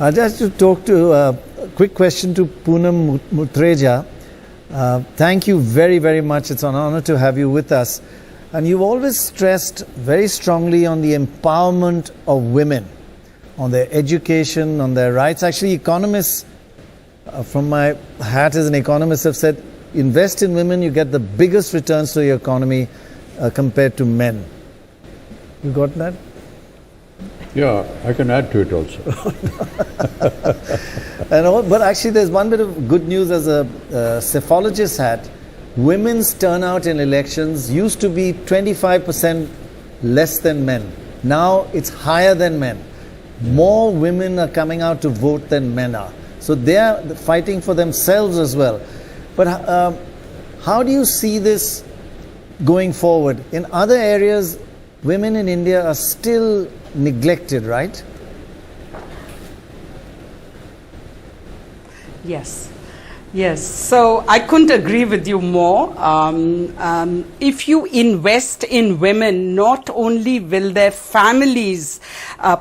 I'd like to talk to a quick question to Poonam Muttreja. Thank you very, very much. It's an honor to have you with us. And you've always stressed very strongly on the empowerment of women, on their education, on their rights. Actually, economists, from my hat as an economist, have said, invest in women, you get the biggest returns to your economy compared to men. You got that? Yeah, I can add to it also. But actually there's one bit of good news as a psephologist had. Women's turnout in elections used to be 25% less than men. Now it's higher than men. More women are coming out to vote than men are. So they are fighting for themselves as well. But how do you see this going forward? In other areas, women in India are still neglected, right? Yes. Yes, so I couldn't agree with you more. If you invest in women, not only will their families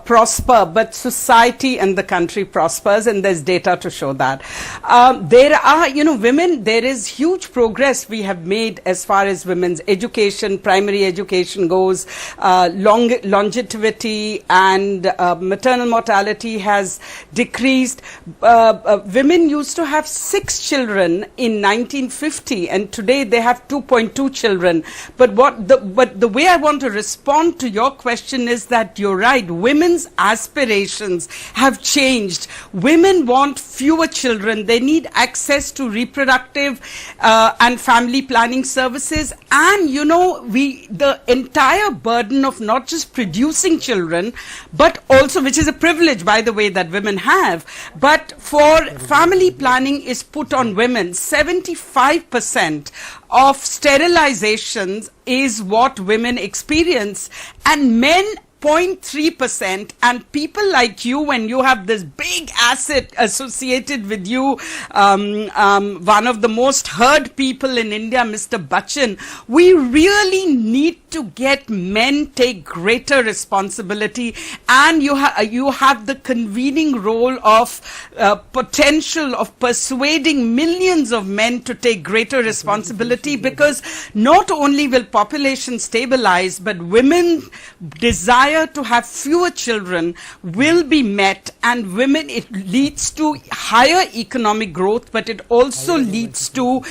prosper, but society and the country prospers, and there's data to show that. There are, women, there is huge progress we have made as far as women's education, primary education goes, longevity and maternal mortality has decreased. Women used to have 6 children in 1950, and today they have 2.2 children. But the way I want to respond to your question is that you're right. Women's aspirations have changed. Women want fewer children. They need access to reproductive and family planning services. And the entire burden of not just producing children, but also, which is a privilege, by the way, that women have, but for family planning is put on women. 75% of sterilizations is what women experience, and men 0.3%, and people like you, when you have this big asset associated with you, one of the most heard people in India, Mr. Bachchan, we really need to get men take greater responsibility, and you have the convening role of potential of persuading millions of men to take greater responsibility, because not only will population stabilize, but women desire to have fewer children will be met, and women, it leads to higher economic growth, but it also leads to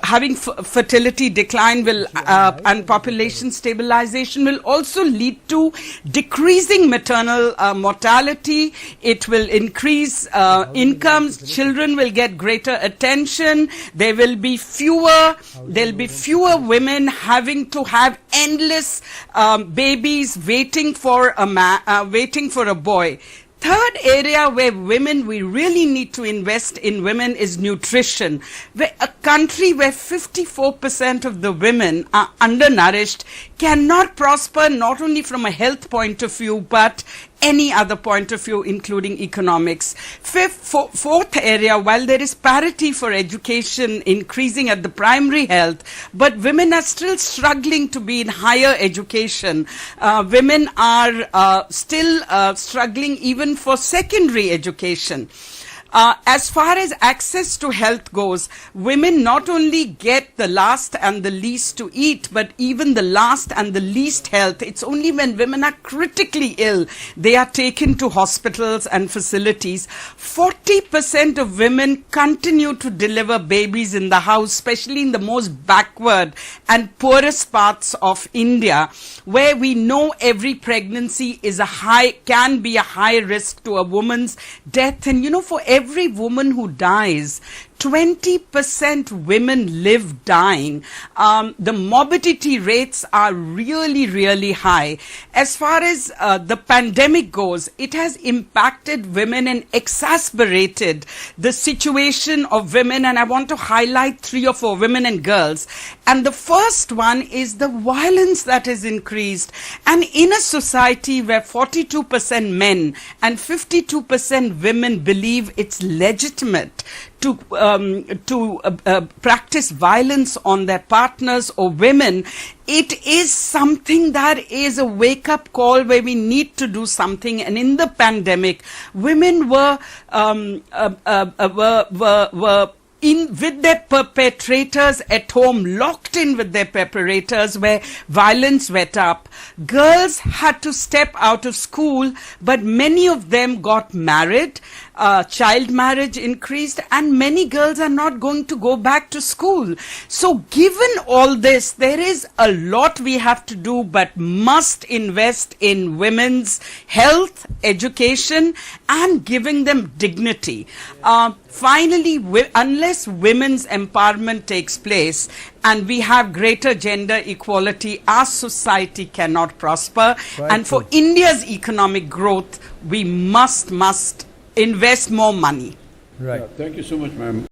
having fertility decline will and population stabilization will also lead to decreasing maternal mortality. It will increase incomes. Children will get greater attention. There will be fewer women having to have endless babies waiting for a boy. Third area where we really need to invest in women is nutrition. A country where 54% of the women are undernourished cannot prosper, not only from a health point of view, but any other point of view, including economics. Fourth area, while there is parity for education increasing at the primary health, but women are still struggling to be in higher education. Women are still struggling even for secondary education. As far as access to health goes, women not only get the last and the least to eat, but even the last and the least health. It's only when women are critically ill, they are taken to hospitals and facilities. 40% of women continue to deliver babies in the house, especially in the most backward and poorest parts of India, where we know every pregnancy is can be a high risk to a woman's death. And for every woman who dies, 20% women live dying. The morbidity rates are really, really high. As far as the pandemic goes, it has impacted women and exacerbated the situation of women. And I want to highlight 3 or 4 women and girls. And the first one is the violence that has increased. And in a society where 42% men and 52% women believe it's it's legitimate to practice violence on their partners or women, it is something that is a wake-up call where we need to do something. And in the pandemic, women were with their perpetrators at home, locked in with their perpetrators, where violence went up. Girls had to step out of school, but many of them got married. Child marriage increased, and many girls are not going to go back to school. So given all this, there is a lot we have to do, but must invest in women's health, education, and giving them dignity. Finally, unless women's empowerment takes place and we have greater gender equality, our society cannot prosper. Right. And for India's economic growth, we must invest more money. Right. Thank you so much, ma'am.